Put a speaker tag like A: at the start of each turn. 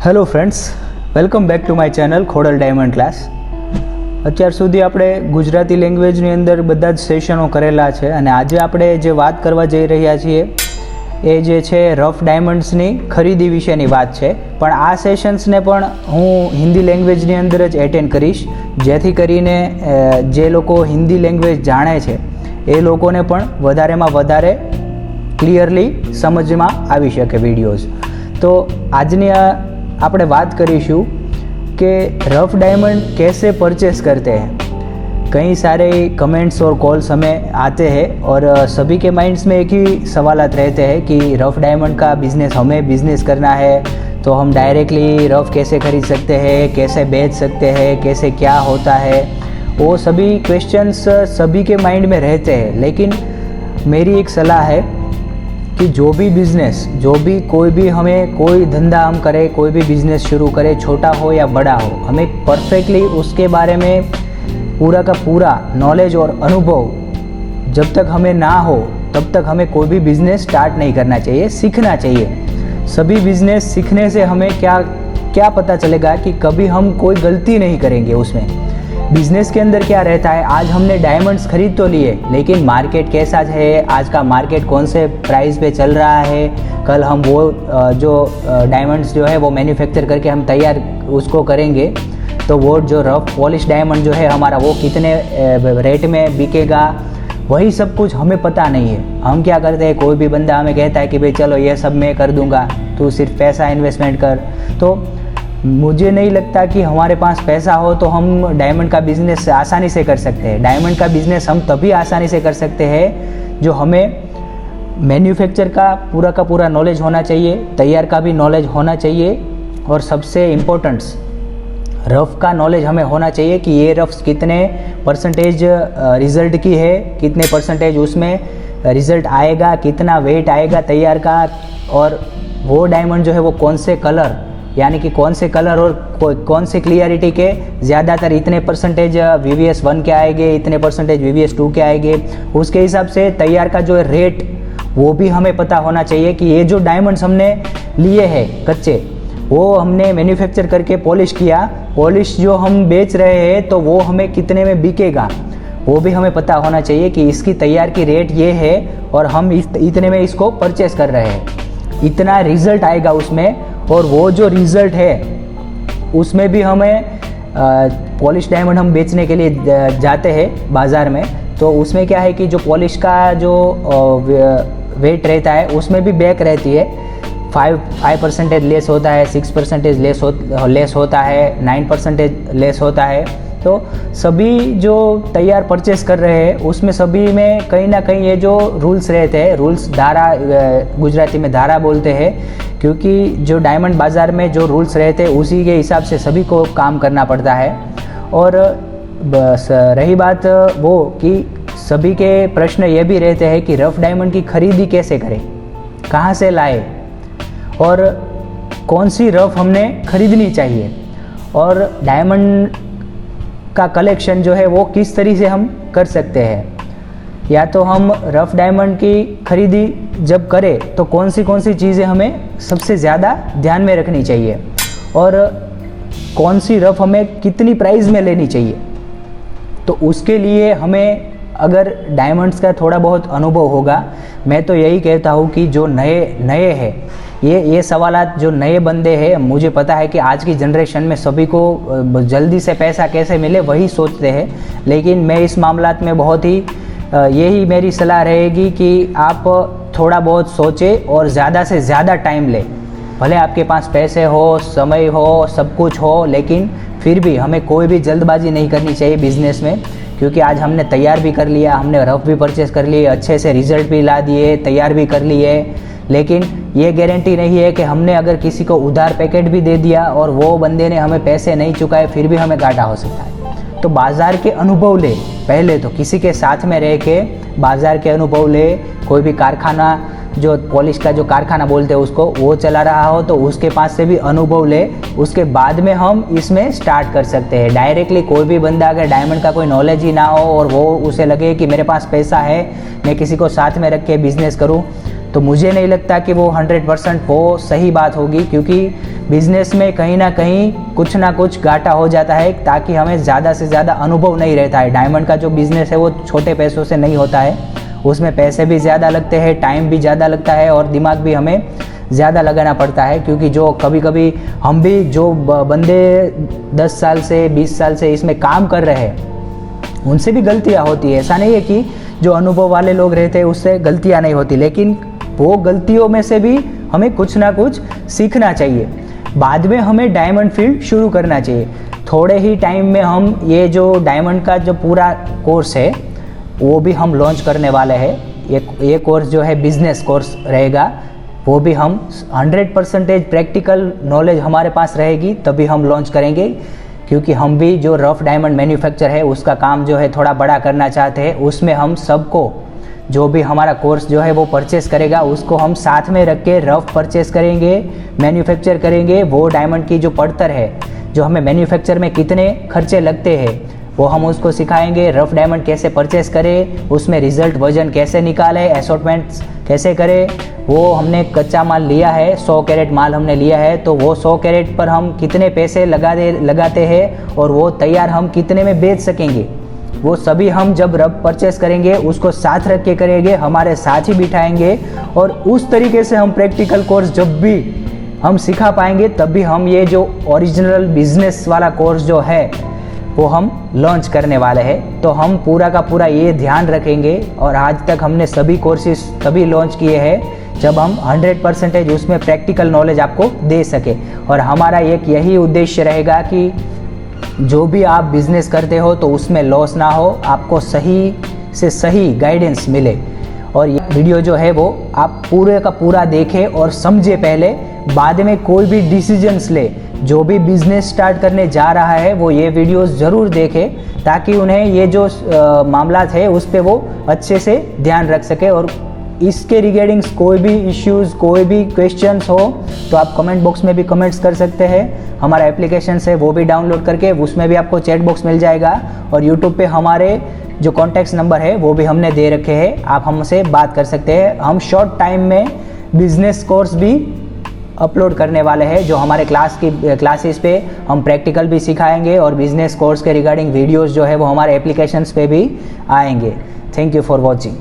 A: Hello friends, welcome back to my channel Khodal diamond class. અત્યાર સુધી આપણે ગુજરાતી લેંગ્વેજની અંદર બધા જ સેશનો કરેલા છે અને આજે આપણે જે વાત કરવા જઈ રહ્યા છીએ એ જે છે રફ ડાયમંડ્સની ખરીદી વિશેની વાત છે. પણ આ સેશન્સને પણ હું હિન્દી લેંગ્વેજની અંદર જ એટેન્ડ કરીશ, જેથી કરીને જે લોકો હિન્દી લેંગ્વેજ જાણે છે એ લોકોને પણ વધારેમાં વધારે ક્લિયરલી સમજમાં આવી શકે વિડીયોઝ. તો આજની આપણે बात करीशू कि रफ डायमंड कैसे परचेस करते हैं. कई सारे कमेंट्स और कॉल्स हमें आते हैं और सभी के माइंड्स में एक ही सवालात रहते हैं कि रफ डायमंड का बिज़नेस हमें बिज़नेस करना है तो हम डायरेक्टली रफ कैसे खरीद सकते हैं, कैसे बेच सकते हैं, कैसे क्या होता है, वो सभी क्वेश्चंस सभी के माइंड में रहते हैं. लेकिन मेरी एक सलाह है कि जो भी बिज़नेस, जो भी कोई भी हमें कोई धंधा हम करें, कोई भी बिज़नेस शुरू करें, छोटा हो या बड़ा हो, हमें परफेक्टली उसके बारे में पूरा का पूरा नॉलेज और अनुभव जब तक हमें ना हो तब तक हमें कोई भी बिज़नेस स्टार्ट नहीं करना चाहिए, सीखना चाहिए. सभी बिज़नेस सीखने से हमें क्या पता चलेगा कि कभी हम कोई गलती नहीं करेंगे. उसमें बिज़नेस के अंदर क्या रहता है, आज हमने डायमंड्स खरीद तो लिए लेकिन मार्केट कैसा है, आज का मार्केट कौन से प्राइस पे चल रहा है, कल हम वो जो डायमंड्स जो है वो मैन्युफैक्चर करके हम तैयार उसको करेंगे तो वो जो रफ पॉलिश डायमंड जो है हमारा वो कितने रेट में बिकेगा, वही सब कुछ हमें पता नहीं है. हम क्या करते हैं, कोई भी बंदा हमें कहता है कि भाई चलो ये सब मैं कर दूंगा, तू सिर्फ पैसा इन्वेस्टमेंट कर. तो मुझे नहीं लगता कि हमारे पास पैसा हो तो हम डायमंड का बिज़नेस आसानी से कर सकते हैं. डायमंड का बिज़नेस हम तभी आसानी से कर सकते हैं जो हमें मैन्युफैक्चर का पूरा नॉलेज होना चाहिए, तैयार का भी नॉलेज होना चाहिए और सबसे इम्पोर्टेंट्स रफ़ का नॉलेज हमें होना चाहिए कि ये रफ़्स कितने परसेंटेज रिज़ल्ट की है, कितने परसेंटेज उसमें रिज़ल्ट आएगा, कितना वेट आएगा तैयार का, और वो डायमंड जो है वो कौन से कलर, यानी कि कौन से कलर और कौन से क्लियरिटी के ज़्यादातर इतने परसेंटेज VVS 1 के आएंगे, इतने परसेंटेज VVS 2 के आएंगे, उसके हिसाब से तैयार का जो रेट वो भी हमें पता होना चाहिए कि ये जो डायमंड्स हमने लिए हैं कच्चे, वो हमने मैन्युफैक्चर करके पॉलिश किया, पॉलिश जो हम बेच रहे हैं तो वो हमें कितने में बिकेगा वो भी हमें पता होना चाहिए कि इसकी तैयार की रेट ये है और हम इतने में इसको परचेस कर रहे हैं, इतना रिज़ल्ट आएगा उसमें. और वो जो रिज़ल्ट है उसमें भी हमें पॉलिश डायमंड हम बेचने के लिए जाते हैं बाज़ार में, तो उसमें क्या है कि जो पॉलिश का जो वेट रहता है उसमें भी बैक रहती है, 5% लेस होता है, 6% लेस होता है, 9% लेस होता है. तो सभी जो तैयार परचेस कर रहे हैं उसमें सभी में कहीं ना कहीं ये जो रूल्स रहते हैं, रूल्स धारा गुजराती में धारा बोलते हैं, क्योंकि जो डायमंड बाज़ार में जो रूल्स रहते हैं उसी के हिसाब से सभी को काम करना पड़ता है. और बस रही बात वो कि सभी के प्रश्न ये भी रहते हैं कि रफ़ डायमंड की खरीदी कैसे करें, कहाँ से लाए और कौन सी रफ़ हमने खरीदनी चाहिए, और डायमंड का कलेक्शन जो है वो किस तरीके से हम कर सकते हैं. या तो हम रफ़ डायमंड की खरीदी जब करें तो कौन सी चीज़ें हमें सबसे ज़्यादा ध्यान में रखनी चाहिए और कौन सी रफ़ हमें कितनी प्राइस में लेनी चाहिए. तो उसके लिए हमें अगर डायमंड्स का थोड़ा बहुत अनुभव होगा, मैं तो यही कहता हूँ कि जो नए हैं ये सवालात जो नए बंदे हैं, मुझे पता है कि आज की जनरेशन में सभी को जल्दी से पैसा कैसे मिले वही सोचते हैं, लेकिन मैं इस मामलात में बहुत ही यही मेरी सलाह रहेगी कि आप थोड़ा बहुत सोचें और ज़्यादा से ज़्यादा टाइम लें. भले आपके पास पैसे हो, समय हो, सब कुछ हो, लेकिन फिर भी हमें कोई भी जल्दबाजी नहीं करनी चाहिए बिज़नेस में, क्योंकि आज हमने तैयार भी कर लिया, हमने रफ़ भी परचेस कर लिए, अच्छे से रिज़ल्ट भी ला दिए, तैयार भी कर लिए, लेकिन ये गारंटी नहीं है कि हमने अगर किसी को उधार पैकेट भी दे दिया और वो बंदे ने हमें पैसे नहीं चुकाए फिर भी हमें घाटा हो सकता है. तो बाज़ार के अनुभव ले, पहले तो किसी के साथ में रह के बाज़ार के अनुभव ले. कोई भी कारखाना, जो पॉलिश का जो कारखाना बोलते हैं उसको, वो चला रहा हो तो उसके पास से भी अनुभव ले, उसके बाद में हम इसमें स्टार्ट कर सकते हैं. डायरेक्टली कोई भी बंदा अगर डायमंड का कोई नॉलेज ही ना हो और वो उसे लगे कि मेरे पास पैसा है, मैं किसी को साथ में रख के बिज़नेस करूँ, तो मुझे नहीं लगता कि वो 100% वो सही बात होगी, क्योंकि बिजनेस में कहीं ना कुछ घाटा हो जाता है, ताकि हमें ज़्यादा से ज़्यादा अनुभव नहीं रहता है। डायमंड का जो बिज़नेस है वो छोटे पैसों से नहीं होता है, उसमें पैसे भी ज़्यादा लगते हैं, टाइम भी ज़्यादा लगता है और दिमाग भी हमें ज़्यादा लगाना पड़ता है। क्योंकि जो कभी हम भी जो बंदे 10 साल से 20 साल से इसमें काम कर रहे हैं उनसे भी गलतियां होती है। ऐसा नहीं है कि जो अनुभव वाले लोग रहते हैं उससे गलतियां नहीं होती, लेकिन वो गलतियों में से भी हमें कुछ ना कुछ सीखना चाहिए। बाद में हमें डायमंड फील्ड शुरू करना चाहिए। थोड़े ही टाइम में हम ये जो डायमंड का जो पूरा कोर्स है वो भी हम लॉन्च करने वाले हैं। ये कोर्स जो है बिजनेस कोर्स रहेगा, वो भी हम 100% प्रैक्टिकल नॉलेज हमारे पास रहेगी तभी हम लॉन्च करेंगे। क्योंकि हम भी जो रफ डायमंड मैन्युफैक्चर है उसका काम जो है थोड़ा बड़ा करना चाहते हैं। उसमें हम सबको जो भी हमारा कोर्स जो है वो परचेस करेगा उसको हम साथ में रख के रफ परचेस करेंगे, मैन्युफैक्चर करेंगे। वो डायमंड की जो पड़तर है, जो हमें मैन्युफैक्चर में कितने खर्चे लगते हैं वो हम उसको सिखाएंगे। रफ डायमंड कैसे परचेस करें, उसमें रिजल्ट वजन कैसे निकाले, एसॉर्टमेंट्स कैसे करें। वो हमने कच्चा माल लिया है, 100 कैरेट माल हमने लिया है, तो वो 100 कैरेट पर हम कितने पैसे लगाते हैं और वो तैयार हम कितने में बेच सकेंगे, वो सभी हम जब रफ परचेस करेंगे उसको साथ रख के करेंगे, हमारे साथ ही बिठाएंगे। और उस तरीके से हम प्रैक्टिकल कोर्स जब भी हम सिखा पाएंगे तभी हम ये जो ओरिजिनल बिजनेस वाला कोर्स जो है वो हम लॉन्च करने वाले हैं। तो हम पूरा का पूरा ये ध्यान रखेंगे। और आज तक हमने सभी कोर्सेज तभी लॉन्च किए हैं जब हम 100% उसमें प्रैक्टिकल नॉलेज आपको दे सके। और हमारा एक यही उद्देश्य रहेगा कि जो भी आप बिजनेस करते हो तो उसमें लॉस ना हो, आपको सही से सही गाइडेंस मिले। और ये वीडियो जो है वो आप पूरे का पूरा देखें और समझे पहले, बाद में कोई भी डिसीजंस ले। जो भी बिजनेस स्टार्ट करने जा रहा है वो ये वीडियोस ज़रूर देखे, ताकि उन्हें ये जो मामला है उस पर वो अच्छे से ध्यान रख सके। और इसके रिगार्डिंग्स कोई भी इश्यूज़, कोई भी क्वेश्चंस हो तो आप कमेंट बॉक्स में भी कमेंट्स कर सकते हैं। हमारा एप्लीकेशन है वो भी डाउनलोड करके उसमें भी आपको चैट बॉक्स मिल जाएगा। और यूट्यूब पे हमारे जो कॉन्टैक्ट नंबर है वो भी हमने दे रखे हैं, आप हमसे बात कर सकते हैं। हम शॉर्ट टाइम में बिजनेस कोर्स भी अपलोड करने वाले हैं, जो हमारे क्लासेस पे हम प्रैक्टिकल भी सिखाएंगे और बिजनेस कोर्स के रिगार्डिंग वीडियोस जो है वो हमारे एप्लीकेशंस पे भी आएंगे। Thank you for watching.